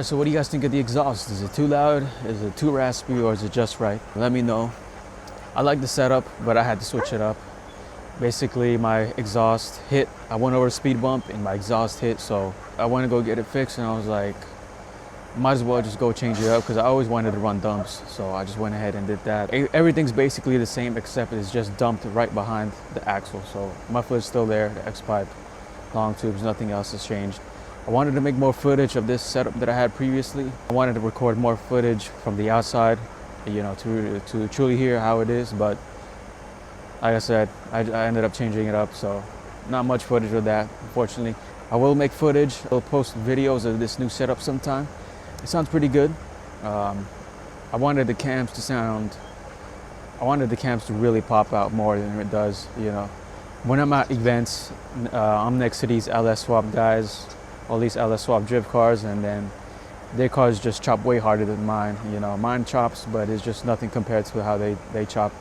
Alright, so what do you guys think of the exhaust? Is it too loud? Is it too raspy, or is it just right? Let me know. I like the setup, but I had to switch it up. Basically, my exhaust hit. I went over a speed bump and my exhaust hit, so I went to go get it fixed, and I was like, might as well just go change it up, because I always wanted to run dumps, so I just went ahead and did that. Everything's basically the same, except it's just dumped right behind the axle, so muffler is still there, the X-pipe, long tubes, nothing else has changed. I wanted to make more footage of this setup that I had previously. I wanted to record more footage from the outside, you know, to truly hear how it is, but like I said, I ended up changing it up, so not much footage of that, unfortunately. I will make footage. I'll post videos of this new setup sometime. It sounds pretty good. I wanted the cams to really pop out more than it does, you know. When I'm at events, I'm next to these LS swap guys, all these LS swap drift cars, and then their cars just chop way harder than mine. You know, mine chops, but it's just nothing compared to how they chop.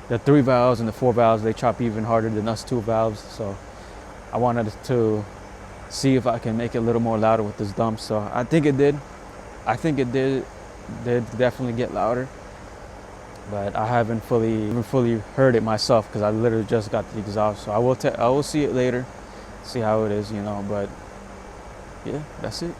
The 3 valves and the 4 valves, they chop even harder than us 2 valves. So I wanted to see if I can make it a little more louder with this dump. So I think it did. I think it did definitely get louder, but I haven't fully heard it myself, because I literally just got the exhaust. So I will see it later, see how it is, you know. But yeah, that's it.